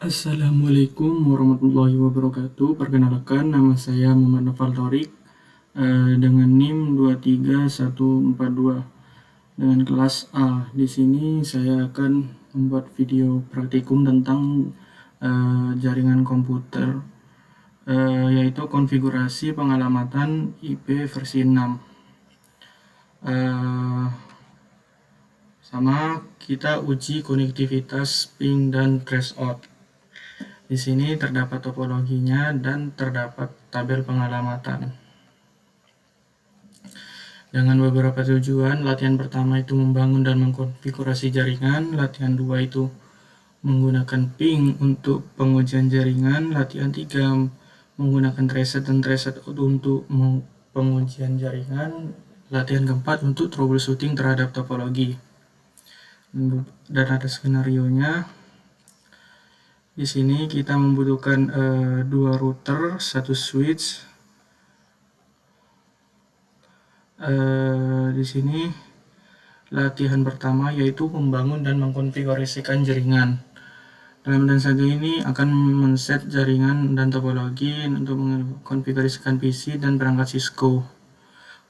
Assalamualaikum warahmatullahi wabarakatuh. Perkenalkan, nama saya Muhammad Nofal Thorik dengan NIM 23142 dengan kelas A. Di sini saya akan membuat video praktikum tentang jaringan komputer, yaitu konfigurasi pengalamatan IP versi 6. Sama kita uji konektivitas ping dan traceout. Di sini terdapat topologinya dan terdapat tabel pengalamatan. Dengan beberapa tujuan, latihan pertama itu membangun dan mengkonfigurasi jaringan, latihan 2 itu menggunakan ping untuk pengujian jaringan, latihan 3 menggunakan traceout dan traceout untuk pengujian jaringan, latihan keempat untuk troubleshooting terhadap topologi. Dan ada skenario-nya. Di sini kita membutuhkan 2 router, 1 switch. Di sini latihan pertama yaitu membangun dan mengkonfigurasikan jaringan. Dalam latihan satu ini akan men-set jaringan dan topologi untuk mengkonfigurasikan PC dan perangkat Cisco.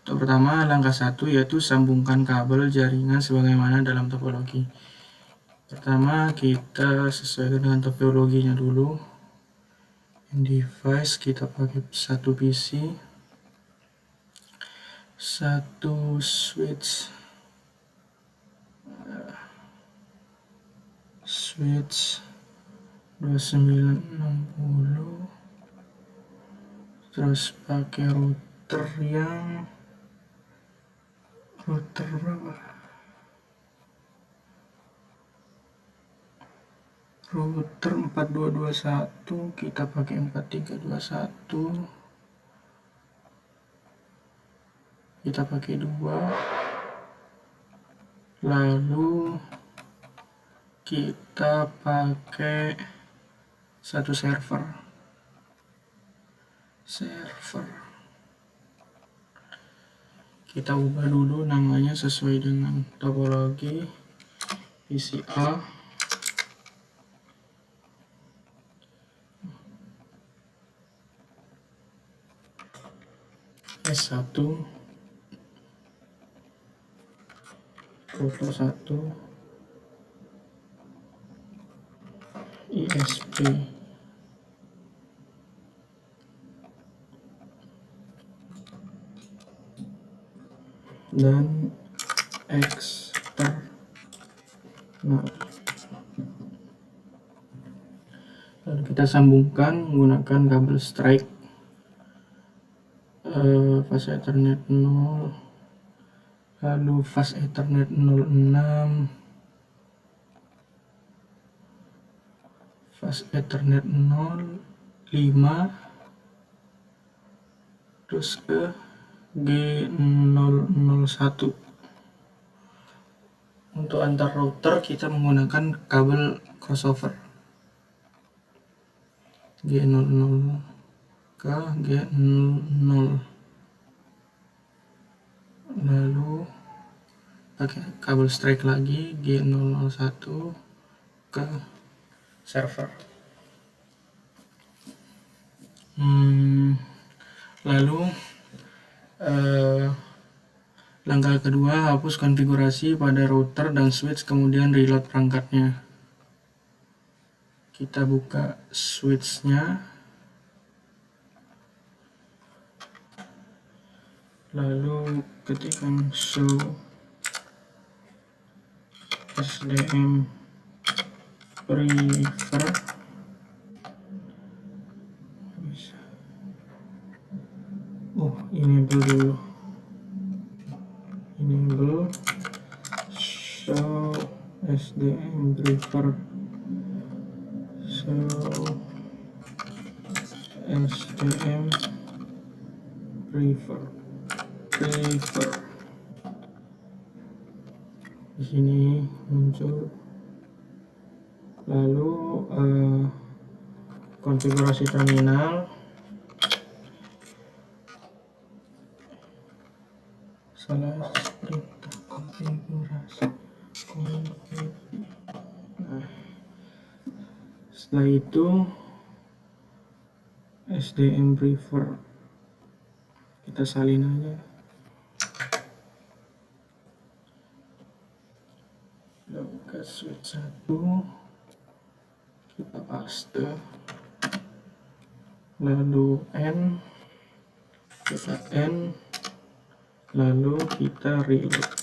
Untuk pertama, langkah 1 yaitu sambungkan kabel jaringan sebagaimana dalam topologi. Pertama, kita sesuaikan dengan topologinya dulu. Device kita pakai 1 PC, 1 switch 2960, terus pakai router berapa? Router 4221, kita pakai 4321, kita pakai 2, lalu kita pakai 1 server. Kita ubah dulu namanya sesuai dengan topologi PCA. S1, router 1, ISP. Dan eksternal. Lalu kita sambungkan menggunakan kabel strike, fast ethernet 0, lalu fast ethernet 06, fast ethernet 05, terus ke G001. Untuk antar router kita menggunakan kabel crossover G00 ke G00, lalu pakai kabel strike lagi G001 ke server. Lalu langkah kedua, hapus konfigurasi pada router dan switch, kemudian reload perangkatnya. Kita buka switchnya, lalu ketikkan show SDM prefer, enable dulu, enable show SDM prefer, show SDM prefer. Di sini muncul. Lalu konfigurasi terminal, perintah konfigurasi. Setelah itu SDM prefer kita salin aja, ke switch 1 kita paste, lalu N, kita N, lalu kita reload.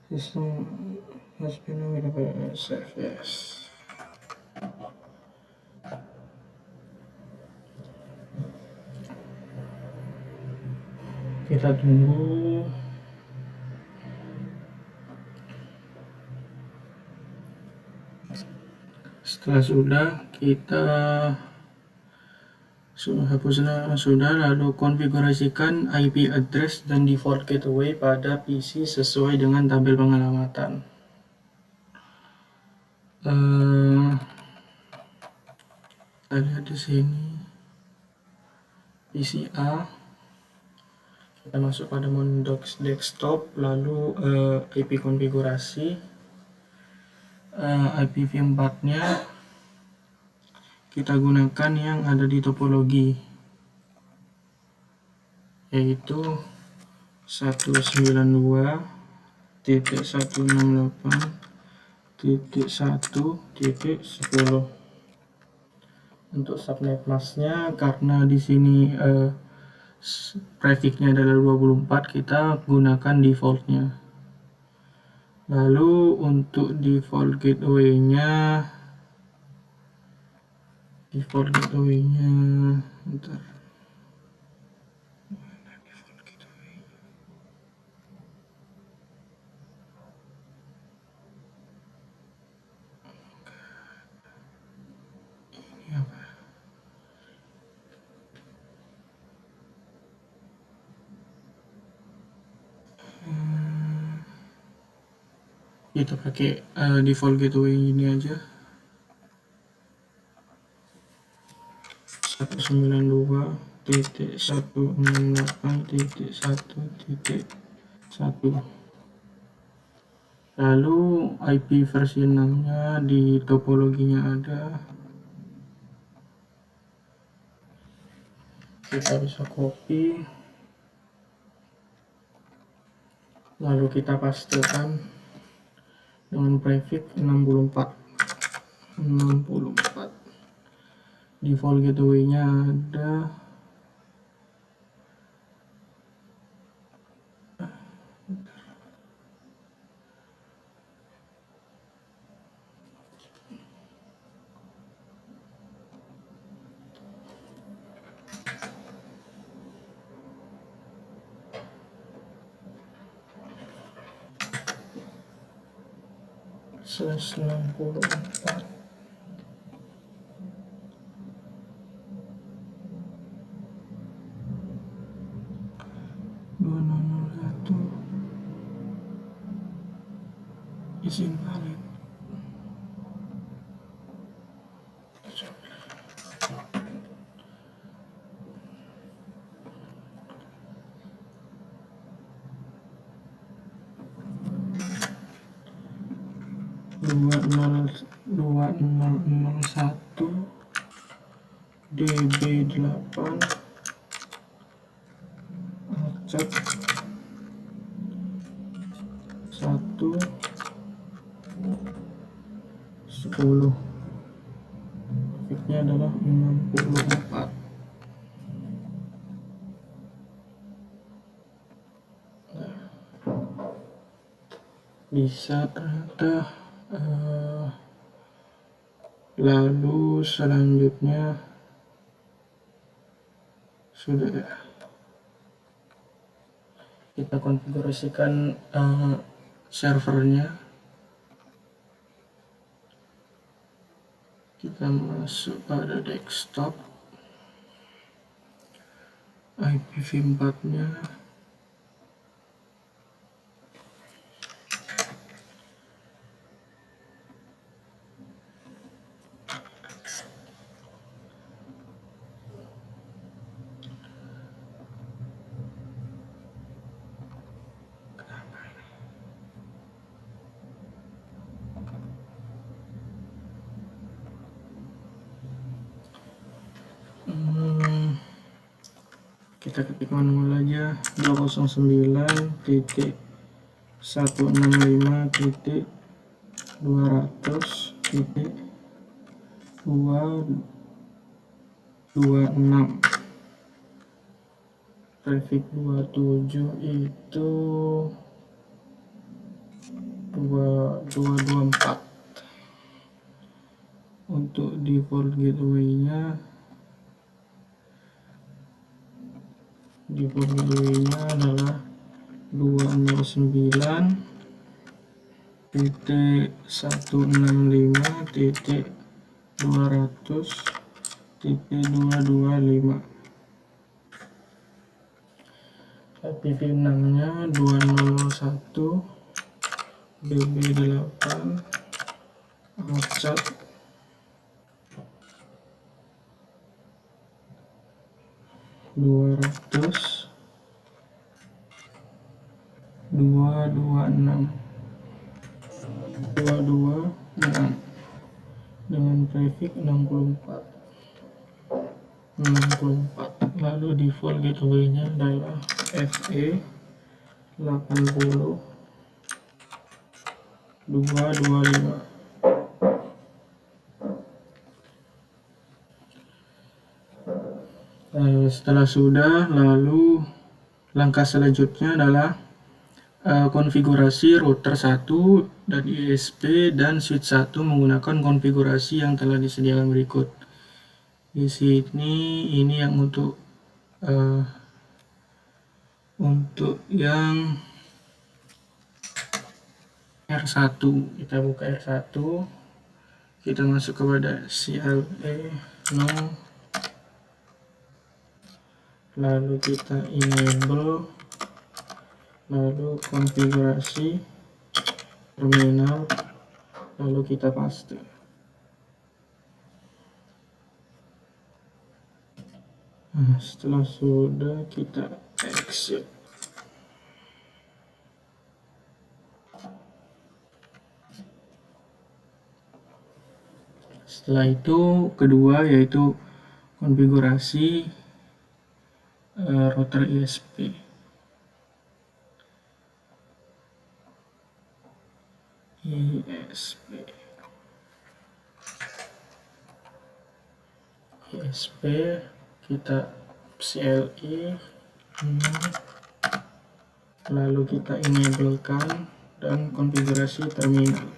System has been available save, yes. Kita tunggu. Setelah sudah, kita sudah lalu konfigurasikan IP address dan default gateway pada PC sesuai dengan tabel pengalamatan. Kita lihat di sini PC A, kita masuk pada Mondox desktop, lalu IP konfigurasi, IPv4 nya kita gunakan yang ada di topologi, yaitu 192.168.1.10. Untuk subnet masknya, karena di sini prefixnya adalah 24, kita gunakan defaultnya. Lalu untuk default gateway-nya bentar. Ini apa? Kita pakai default gateway ini aja, 192.168.1.1. Lalu IP versi 6-nya di topologinya ada. Kita bisa copy, lalu kita pastekan dengan prefix 64. Default gateway-nya ada. /64 2001 is invalid. dua nol satu DB8 acak 1.10. Prefixnya adalah 64. Bisa ternyata. Lalu selanjutnya sudah ya, kita konfigurasikan servernya. Kita masuk pada desktop, IPv4 nya kita ketik manual aja 209.165.200.226. prefix 27 itu 224. Untuk default gateway-nya adalah 209.165.200.225. IPv6-nya 201 BB8 Archat 200.226 dengan prefix 64. Lalu default gateway-nya adalah FE 80 225. Setelah sudah, lalu langkah selanjutnya adalah konfigurasi router 1 dan ISP dan switch 1 menggunakan konfigurasi yang telah disediakan berikut. Di sini ini yang untuk yang R1. Kita buka R1, kita masuk kepada CLE no, lalu kita enable, lalu konfigurasi terminal, lalu kita paste. Setelah sudah, kita exit. Setelah itu kedua yaitu konfigurasi router ISP. ISP kita CLE, lalu kita enablekan dan konfigurasi terminal.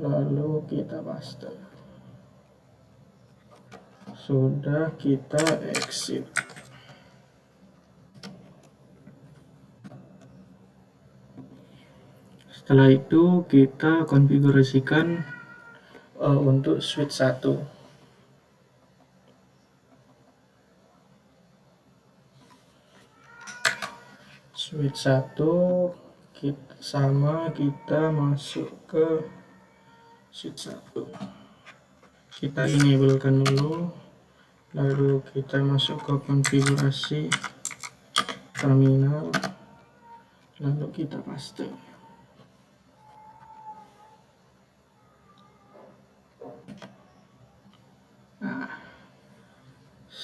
Lalu kita paste. Sudah, kita exit. Setelah itu kita konfigurasikan untuk switch 1. Switch 1 kita masuk ke switch 1. Kita enablekan dulu, lalu kita masuk ke konfigurasi terminal, lalu kita paste.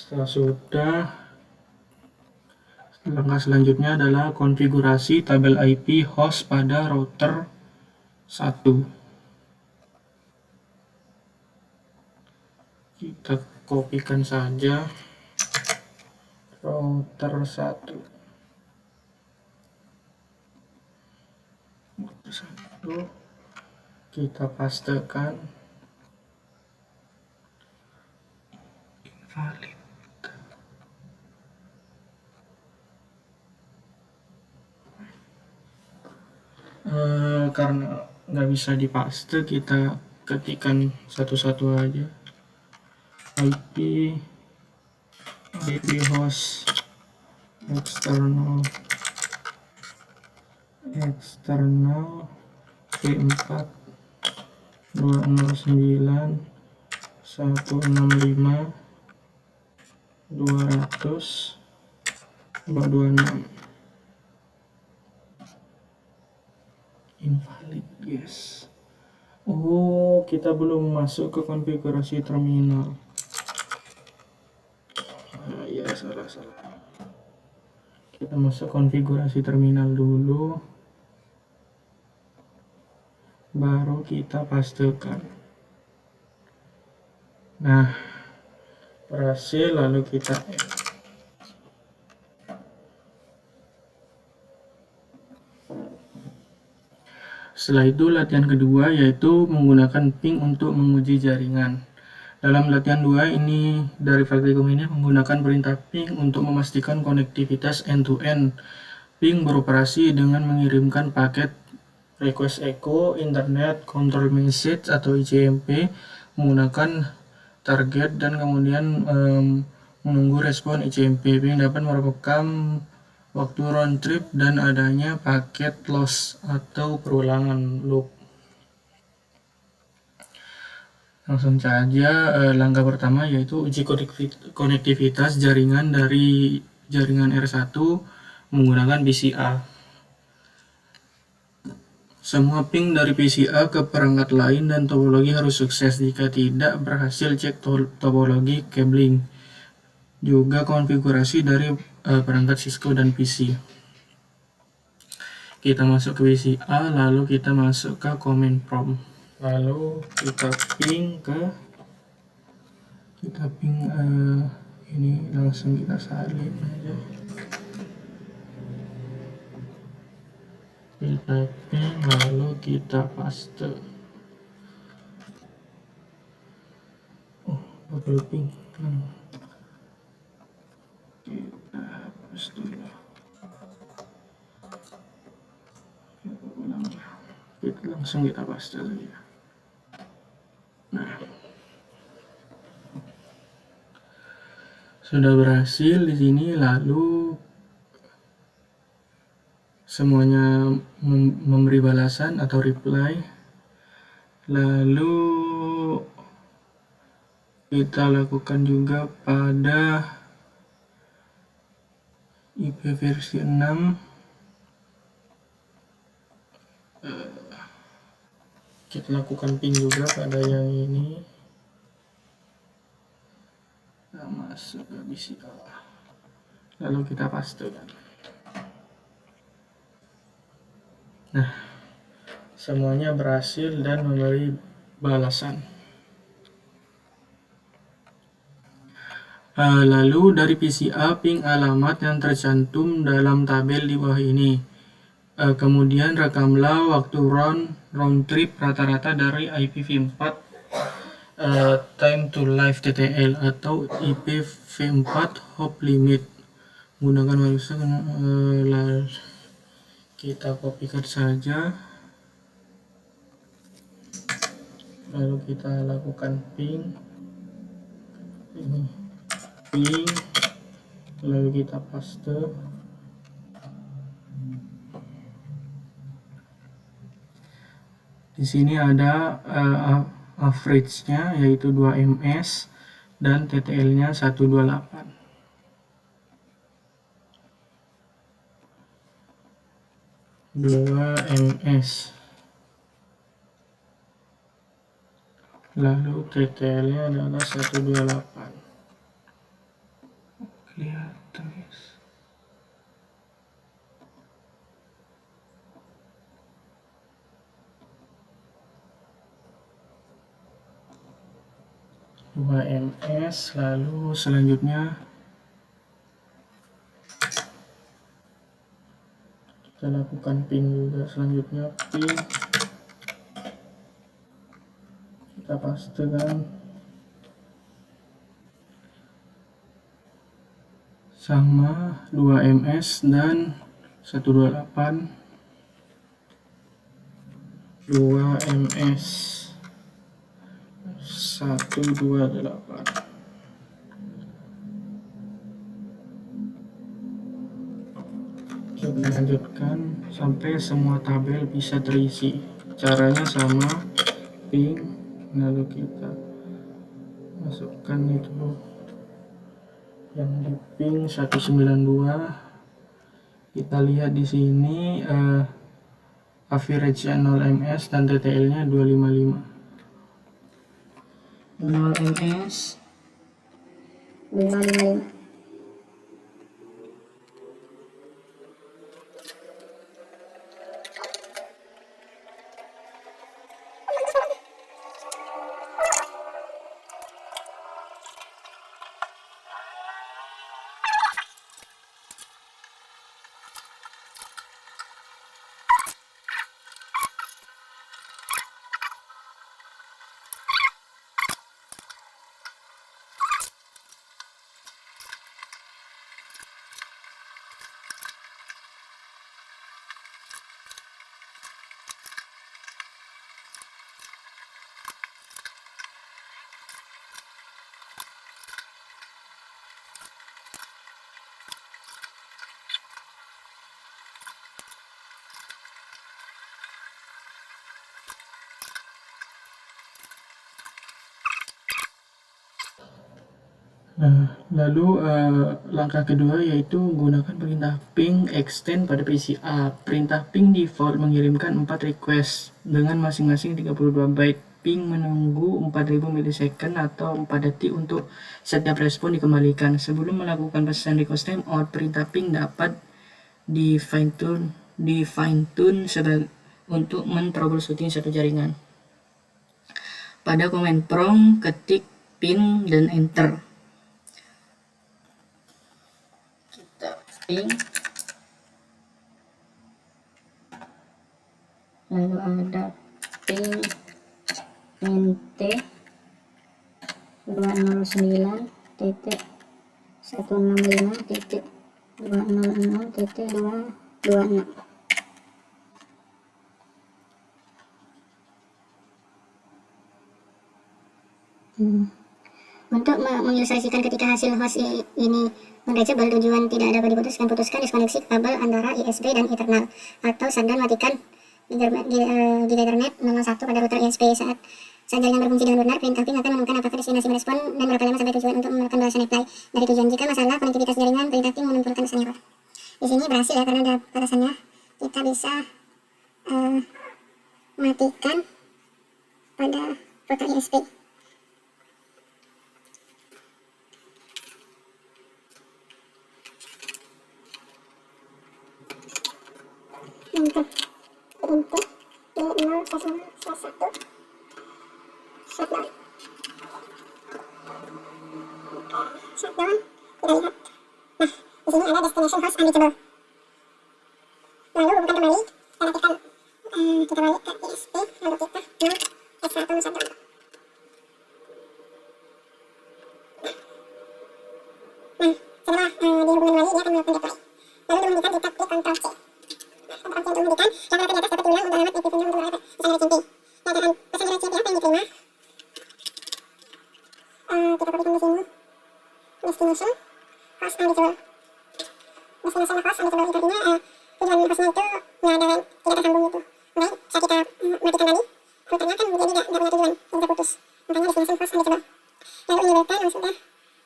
Setelah sudah, langkah selanjutnya adalah konfigurasi tabel IP host pada router 1. Kita kopikan saja router 1. Kita pastekan. Invalid. Karena nggak bisa dipaste, kita ketikkan satu-satu aja. IP host eksternal V4 209.165.200.226. Invalid, yes. Oh, kita belum masuk ke konfigurasi terminal. Ya, salah. Kita masuk konfigurasi terminal dulu, baru kita pastekan. Nah, berhasil, lalu kita add. Setelah itu latihan kedua yaitu menggunakan ping untuk menguji jaringan. Dalam latihan 2 ini dari praktikum ini menggunakan perintah ping untuk memastikan konektivitas end-to-end. Ping beroperasi dengan mengirimkan paket request echo, internet, control message atau ICMP menggunakan target dan kemudian menunggu respon ICMP. Ping dapat merekam waktu round trip dan adanya paket loss atau perulangan loop. Langsung saja langkah pertama yaitu uji konektivitas jaringan dari jaringan R1 menggunakan PCA. Semua ping dari PCA ke perangkat lain dan topologi harus sukses. Jika tidak, berhasil cek topologi cabling. Juga konfigurasi dari perangkat Cisco dan PC. Kita masuk ke PCA, lalu kita masuk ke command prompt. Lalu kita ping ini langsung kita salin aja. Kita ping lalu kita paste. Double ping. Kita hapus dulu. Langsung kita paste lagi. Nah, sudah berhasil di sini. Lalu semuanya memberi balasan atau reply. Lalu kita lakukan juga pada IP versi 6. Kita lakukan ping juga pada yang ini. Kita masuk ke BCA. Lalu kita pastekan. Nah, semuanya berhasil dan memberi balasan. Lalu dari PCA ping alamat yang tercantum dalam tabel di bawah ini. Kemudian rekamlah waktu round trip rata-rata dari IPv4 time to live TTL atau IPv4 hop limit menggunakan website. Kita kopikan saja, lalu kita lakukan ping, lalu kita paste. Di sini ada average-nya yaitu 2 ms dan TTL-nya 128. ms, lalu TTL-nya adalah 128. Kelihatan guys. ms, lalu selanjutnya kita lakukan ping juga. Selanjutnya ping, kita pastekan sama 2 ms dan 128. 2 ms 128. Kita lanjutkan sampai semua tabel bisa terisi. Caranya sama, ping, lalu kita masukkan itu yang di ping 192. Kita lihat di sini average-nya 0 ms dan TTL-nya 255. 0 ms 255. Lalu langkah kedua yaitu gunakan perintah ping extend pada PCA. Perintah ping default mengirimkan 4 request dengan masing-masing 32 byte. Ping menunggu 4000 milisecond atau 4 detik untuk setiap respon dikembalikan. Sebelum melakukan pesan request timeout, perintah ping dapat di fine tune untuk men-troubleshooting satu jaringan. Pada command prompt, ketik ping dan enter. Ping, lalu ada ping nt 209.165.200.226. Untuk mengilustrasikan ketika hasil host ini non-reachable, tujuan tidak dapat putuskan diskoneksi kabel antara ISP dan Ethernet atau shutdown matikan Giga Ethernet 001 pada router ISP. Saat jaringan berfungsi dengan benar, perintah ping akan menemukan apakah destinasi merespon dan berapa lama sampai tujuan untuk melakukan balasan reply dari tujuan. Jika masalah konektivitas jaringan, perintah ping menunjukkan pesan error. Di sini berhasil ya, karena ada balasannya. Kita bisa matikan pada router ISP. Untuk P011 shutdown. Shutdown, kita lihat. Nah, di sini ada destination host unreachable. Lalu hubungkan kembali, kita aktifkan, kita balik ke ISP, lalu kita S1 shutdown. Nah, setelah dihubungkan kembali, dia akan melakukan deploy. Lalu dihubungkan, kita klik Ctrl C. Untuk menghentikan, lama-lama di atas dapat diulang untuk alamat IP-nya untuk alamat pesan dari CMP. Nyatakan pesan dari CMP apa yang diterima. Kita copykan di sini. Destination host unreachable. Destination host unreachable itu artinya tujuan hostnya itu tidak tersambung gitu. Makanya saat kita matikan tadi, routernya kan jadi tidak punya tujuan, tidak putus. Makanya destination host unreachable. Lalu ini bukan yang sudah.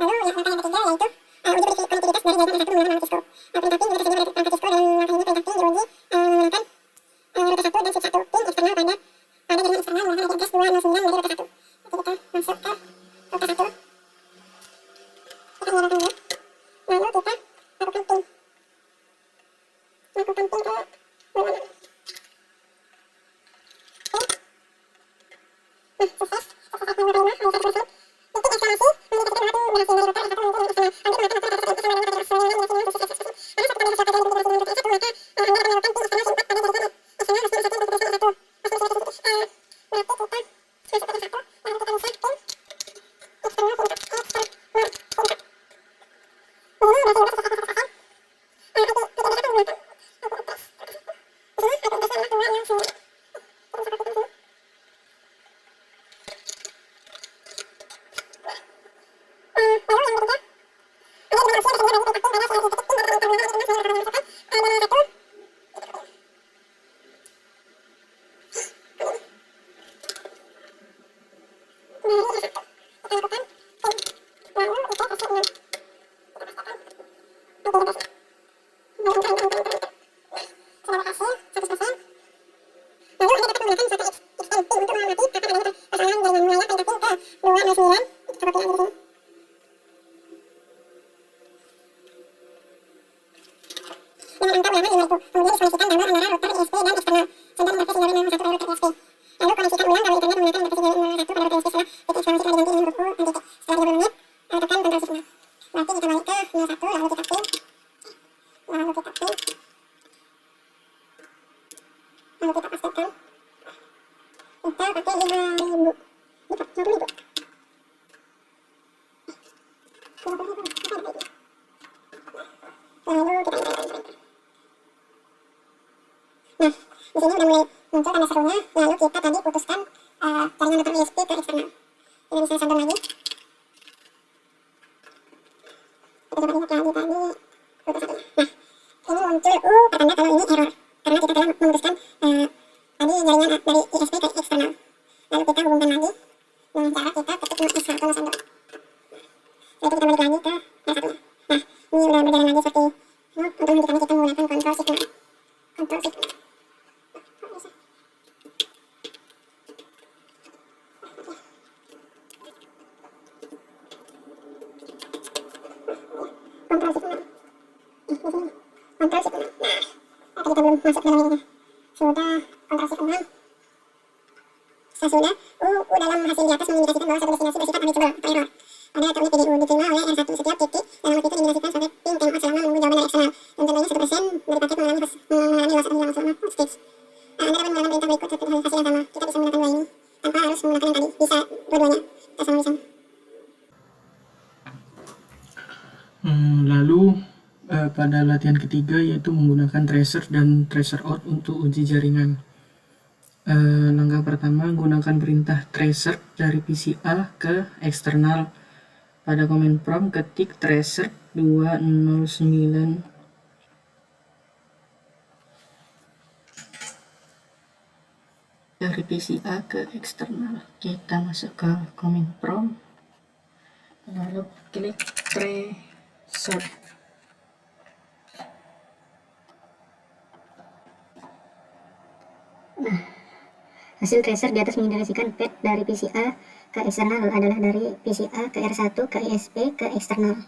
Lalu yang langkah yang ketiga yaitu uji konektivitas dari jaringan S1 menggunakan angka Cisco. Perintah ping juga tersedia pada angka Cisco, dan langkah ini perintah ping diuji menggunakan router 1 dan switch 1 ping eksternal pada jaringan eksternal menggunakan IP address 209 dari router 1. Jadi kita masuk ke router 1. Kita nyalakan dulu. Lalu kita lakukan ping. Lakukan ping ke 26. Nah, sukses. Sukses menerima hanya 1%. Titik eksklamasi mengindikasikan satu berhasil dari router S1 untuk eksternal. Lanjut melakukan router tersebut bersama dengan router S2 yang dihasilkan untuk sukses tersebut. Karena satu kali hasil terjadi dari router S1, maka Anda akan melakukan ping eksternal keempat pada jaringan eksternal resmi S1 untuk S1. Berarti kita masuk ke router 1, lalu kita bisa ping eksternal keempat. 209 kita copy lagi di sini. Dengan angka ulangan 5000. Kemudian diskoneksikan gambar antara router ISP dan eksternal. Sudah mendeteksi jaringan 01 pada router ISP. Lalu koneksikan ulang kabel internet menggunakan interface jaringan 01 pada router ISP setelah titik eksternal telah diganti dengan huruf U dan titik. Setelah 30 menit, tekan Ctrl Shift 0. Berarti kita balik ke 01 lalu kita pin. Lalu kita pin. Lalu kita pastikan. Kita pakai 5000. Bukan 50.000. 50.000. Lalu kita enter. Nah, di sini udah mulai muncul tanda serunya. Lalu kita tadi putuskan jaringan router ISP ke eksternal. Kita bisa sambung lagi. Kita coba lihat lagi tadi putus satunya. Nah, ini muncul pertanda kalau ini error karena kita telah memutuskan tadi jaringan dari ISP ke eksternal. Lalu kita hubungkan lagi dengan cara kita ketik S1 sender. Setelah itu kita balik lagi ke R1 nya. Nah, ini udah berjalan lagi seperti untuk menghentikannya kita menggunakan Ctrl Shift 0. Ctrl Shift 0. Ctrl Shift 0. Di sini. Ctrl Shift 0. Nah, kita belum masuk dalam ininya. Sudah Ctrl Shift 0. Sesudah dalam hasil di atas mengindikasikan bahwa satu destinasi bersifat unreachable atau error. Pada teknik PDU diterima oleh R1 setiap titik dalam waktu itu diindikasikan sampai ping timeout selama menunggu jawaban dari eksternal. Dan contohnya 1% dari paket mengalami loss hilang selama hostage. Anda dapat menggunakan perintah berikut hasil yang sama. Kita bisa menggunakan dua ini tanpa harus menggunakan yang tadi. Bisa dua-duanya. Kita sama bisa. Lalu pada latihan ketiga yaitu menggunakan tracer dan tracer out untuk uji jaringan. Langkah pertama, gunakan perintah tracer dari PCA ke eksternal. Pada command prompt ketik tracer 209 dari PCA ke eksternal. Kita masuk ke command prompt, lalu klik tracer. Nah, hasil tracer di atas mengindikasikan path dari PCA ke eksternal adalah dari PCA ke R1 ke ISP ke eksternal.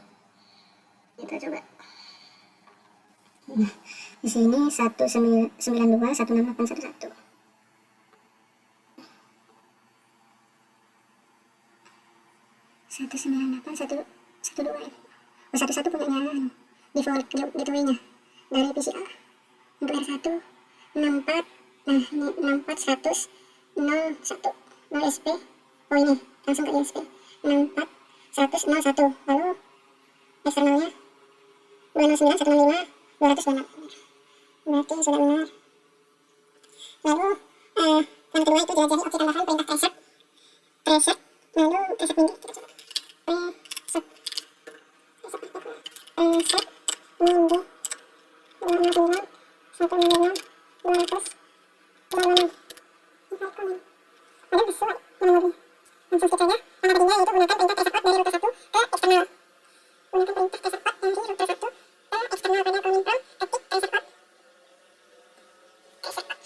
Kita coba. Nah, di sini 192.168.11. 198.112 ini. Oh, 11 punyanya default gateway-nya dari PCA. Untuk R1 64. Nah, ini 64 100 01 0 SP. Oh, ini langsung ke ISP 64 100 01. Lalu eksternalnya 209 165 226. Berarti sudah benar. Lalu yang kedua itu jelajah opsi tambahan perintah tracer. Lalu tracer pinggir kita coba. Tracer pinggir 209 165 200 226. Ada sesuai yang lagi. Langsung skip saja. Langkah ketiga yaitu gunakan perintah tracer out dari router 1 ke eksternal. Gunakan perintah tracer out dari router 1 ke eksternal pada command prompt ketik tracer out. Tracer out.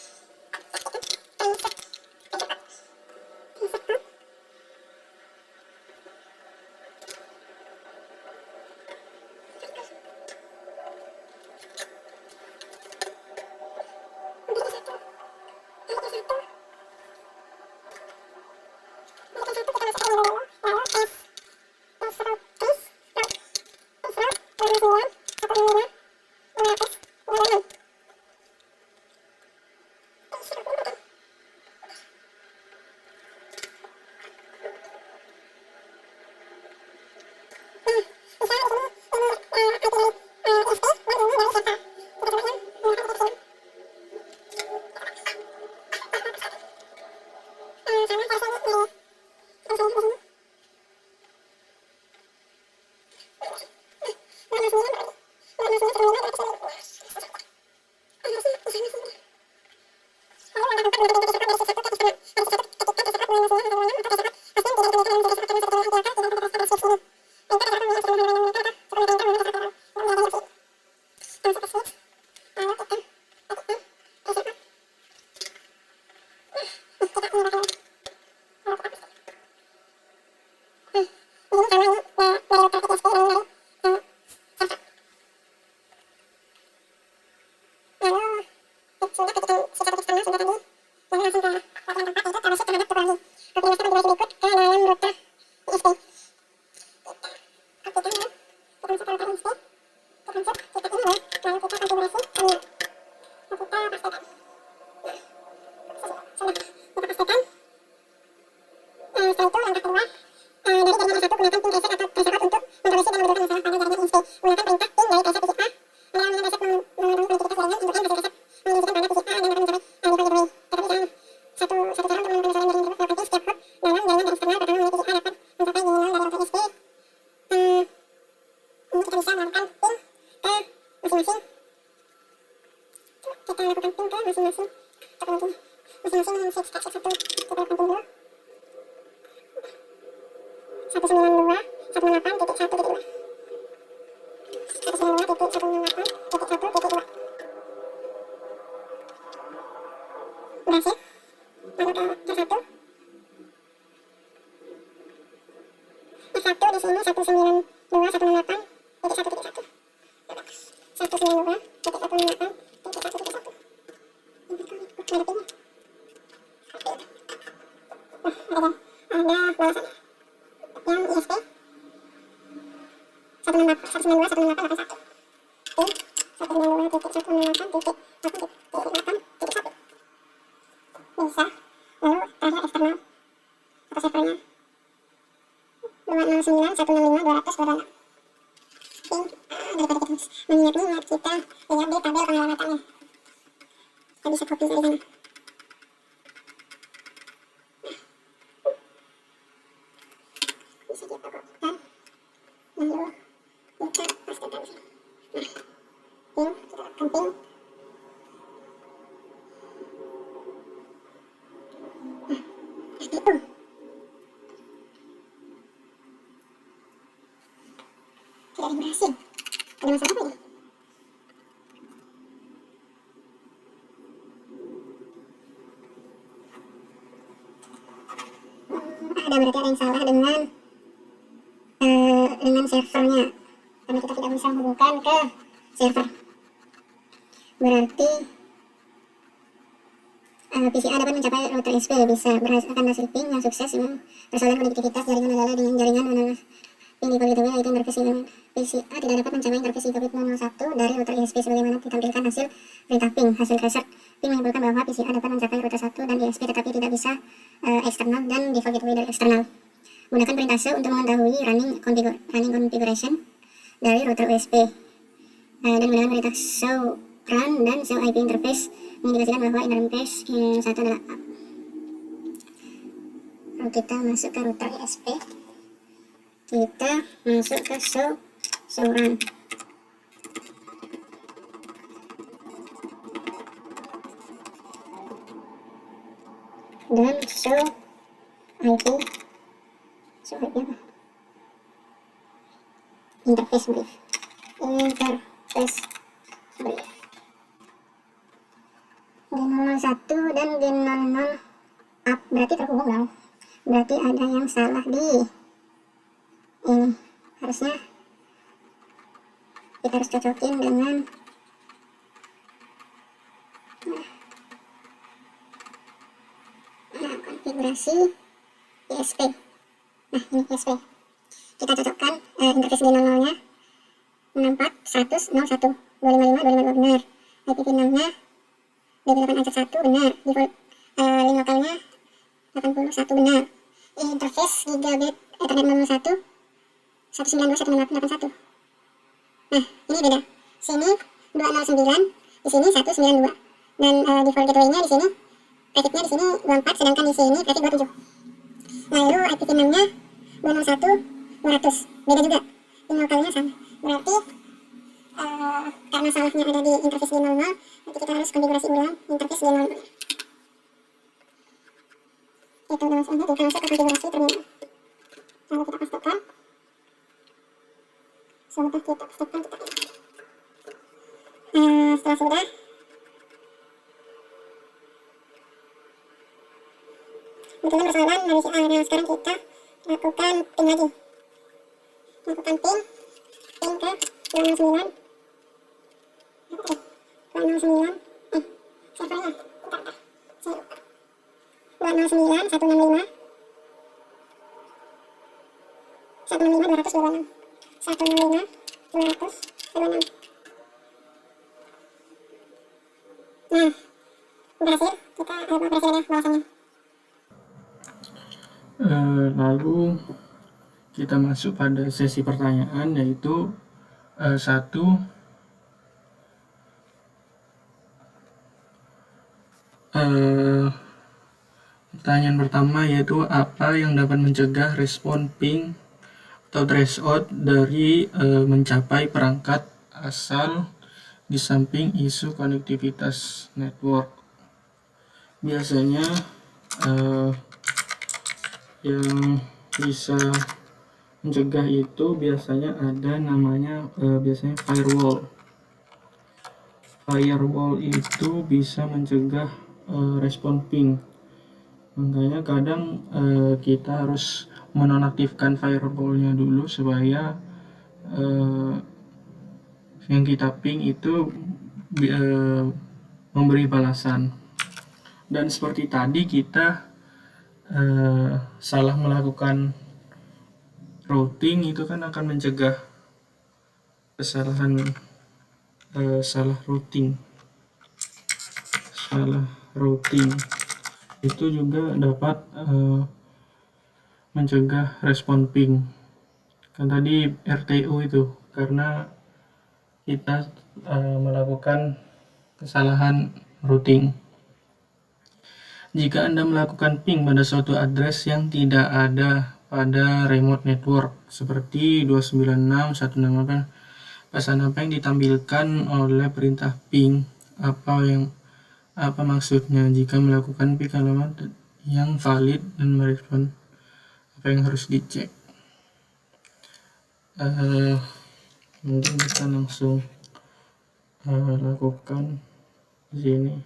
Lalu tes Berhasil. Ada masalah apa ini? Ada berarti ada yang salah dengan servernya, karena kita tidak bisa menghubungkan ke server. Berarti PCA dapat mencapai router SP, bisa berdasarkan hasil ping yang sukses dengan persoalan konektivitas jaringan adalah dengan jaringan menengah ping default gateway yaitu interface dengan PCA tidak dapat mencapai interface gigabit 001 dari router ISP sebagaimana ditampilkan hasil perintah ping. Hasil tracer ping menyimpulkan bahwa PCA dapat mencapai router 1 dan ISP tetapi tidak bisa eksternal dan default gateway dari eksternal. Gunakan perintah show untuk mengetahui running configuration dari router USB dan gunakan perintah show run dan show IP interface mengindikasikan bahwa interface yang satu adalah up. Lalu kita masuk ke router ISP, kita masuk ke show run. Dan show IP apa? Interface brief. G001 dan G00 up berarti terhubung dong. Berarti ada yang salah di ini. Harusnya kita harus cocokin dengan konfigurasi ISP. Nah ini ISP. Kita cocokkan interface G00 nya 64.100.01 255.252 benar. IP6 nya DP8 benar. Default link lokalnya 81 benar. Interface gigabit Ethernet 01 192.168.81. Nah ini beda. Sini 209, di sini 192. Dan default gateway-nya di sini, packetnya di sini 24, sedangkan di sini packet 27. Lalu IP6 nya 201.200 beda juga. Link lokalnya sama. Berarti karena salahnya ada di interface G00, nanti kita harus konfigurasi ulang interface G00. Itu udah masuk, kita masuk ke konfigurasi terminal. Lalu kita pastikan. Sudah kita pastikan kita ini. Setelah sudah, betul persoalan dari si A. Nah sekarang kita lakukan ping lagi, lakukan ping ke 209 209 servernya bentar saya lupa 209 165 226 165 226. Nah, berhasil kita berhasil ada balasannya. Lalu kita masuk pada sesi pertanyaan, yaitu pertanyaan pertama, yaitu apa yang dapat mencegah respon ping atau threshold dari mencapai perangkat asal di samping isu konektivitas network. Biasanya yang bisa mencegah itu biasanya ada namanya biasanya firewall. Firewall itu bisa mencegah respon ping. Makanya kadang kita harus menonaktifkan firewallnya dulu supaya yang kita ping itu memberi balasan. Dan seperti tadi kita salah melakukan routing, itu kan akan mencegah kesalahan salah routing itu juga dapat mencegah respon ping. Kan tadi RTO itu karena kita melakukan kesalahan routing. Jika Anda melakukan ping pada suatu address yang tidak ada pada remote network seperti 296.168, pesan apa yang ditampilkan oleh perintah ping? Apa maksudnya? Jika melakukan ping alamat yang valid dan merespon, apa yang harus dicek? Mungkin kita langsung lakukan di sini.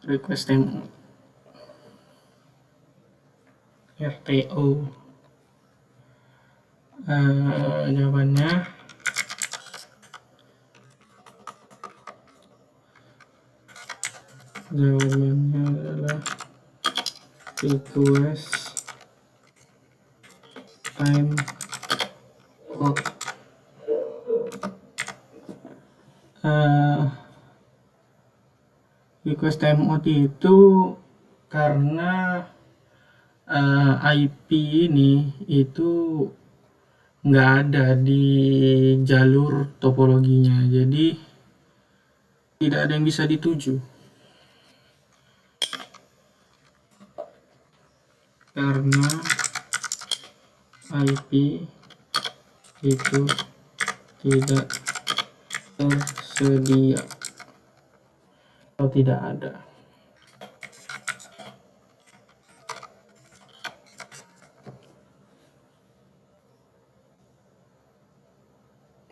Request time RTO. Jawabannya adalah request time out. Request timeout itu karena IP ini itu nggak ada di jalur topologinya, jadi tidak ada yang bisa dituju karena IP itu tidak tersedia atau tidak ada.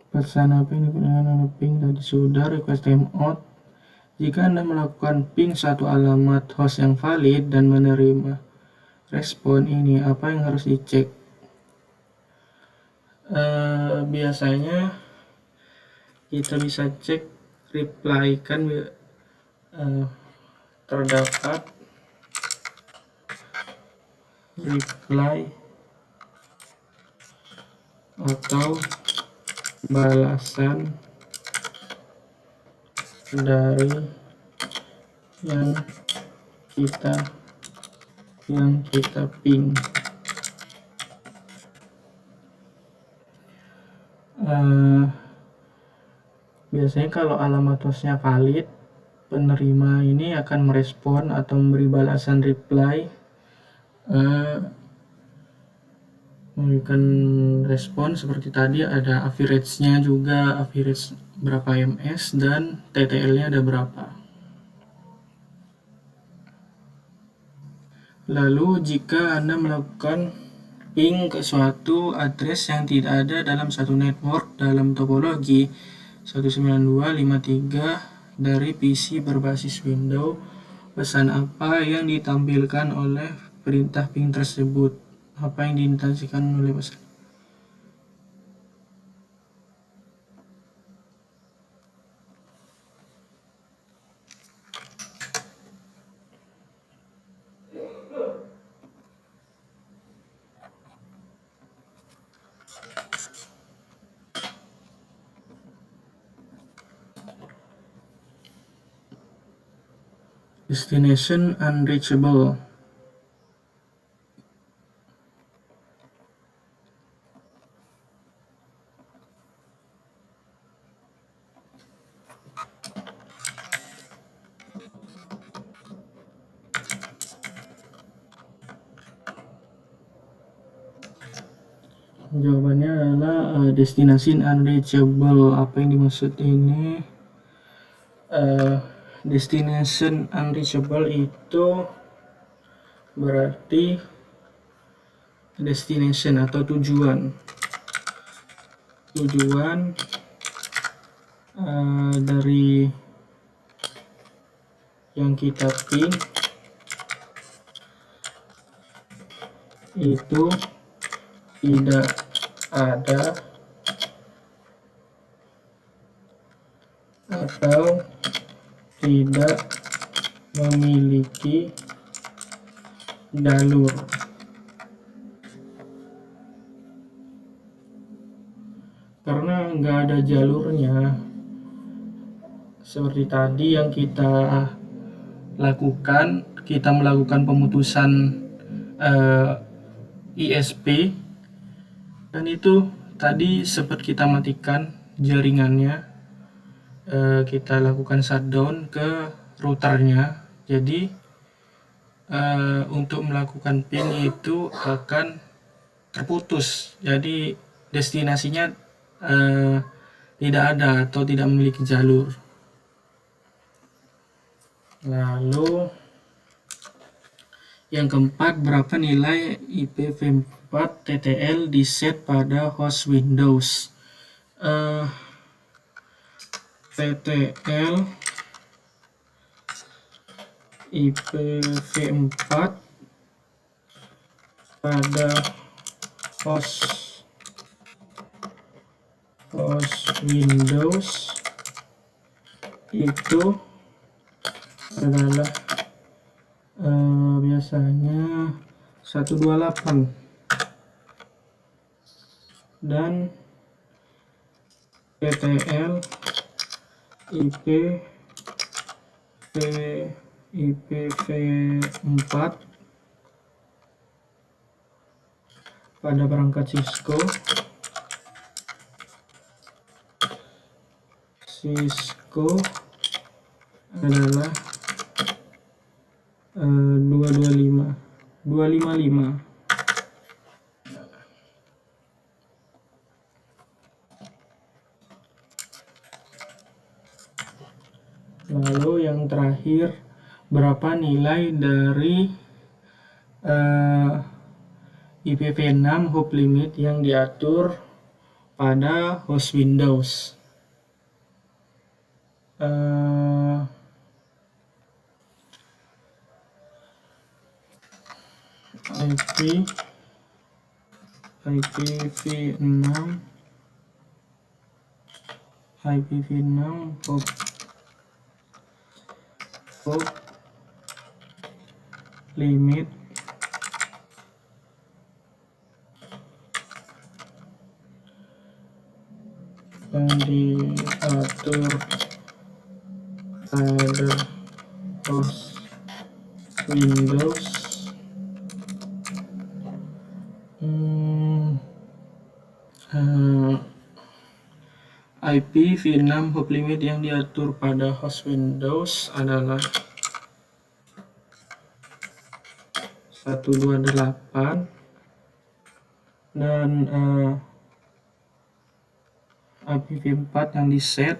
Pesan apa ini dengan ping tadi sudah. Request timeout. Jika Anda melakukan ping satu alamat host yang valid dan menerima respon ini, apa yang harus dicek? Biasanya kita bisa cek reply, kan terdapat reply atau balasan dari yang kita ping. Biasanya kalau alamat hostnya valid, penerima ini akan merespon atau memberi balasan reply, memberikan respon seperti tadi. Ada average-nya juga, average berapa ms dan TTL-nya ada berapa. Lalu jika Anda melakukan ping ke suatu address yang tidak ada dalam satu network dalam topologi 192.53 dari PC berbasis Windows, pesan apa yang ditampilkan oleh perintah ping tersebut? Apa yang diintensikan oleh pesan? Destination unreachable. Jawabannya adalah destination unreachable. Apa yang dimaksud ini? Destination unreachable itu berarti destination atau tujuan dari yang kita ping itu tidak ada atau tidak memiliki jalur. Karena nggak ada jalurnya, seperti tadi yang kita lakukan, kita melakukan pemutusan ISP, dan itu tadi sempat kita matikan jaringannya, kita lakukan shutdown ke routernya. Jadi untuk melakukan ping itu akan terputus, jadi destinasinya tidak ada atau tidak memiliki jalur. Lalu yang keempat, berapa nilai IPv4 TTL di set pada host Windows? TTL IPv4 pada host Windows itu adalah biasanya 128, dan TTL IPv4 pada perangkat Cisco adalah 255. Lalu yang terakhir, berapa nilai dari IPv6 hop limit yang diatur pada host Windows? IPv6 hop limit yang diatur pada host Windows IPv6 hop limit yang diatur pada host Windows adalah 128, dan IPv4 yang diset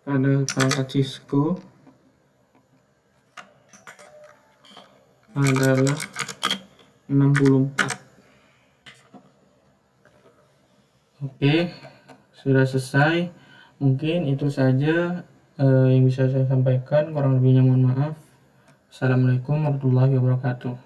pada perangkat Cisco adalah 64. Oke, sudah selesai. Mungkin itu saja yang bisa saya sampaikan. Kurang lebihnya mohon maaf. Assalamualaikum warahmatullahi wabarakatuh.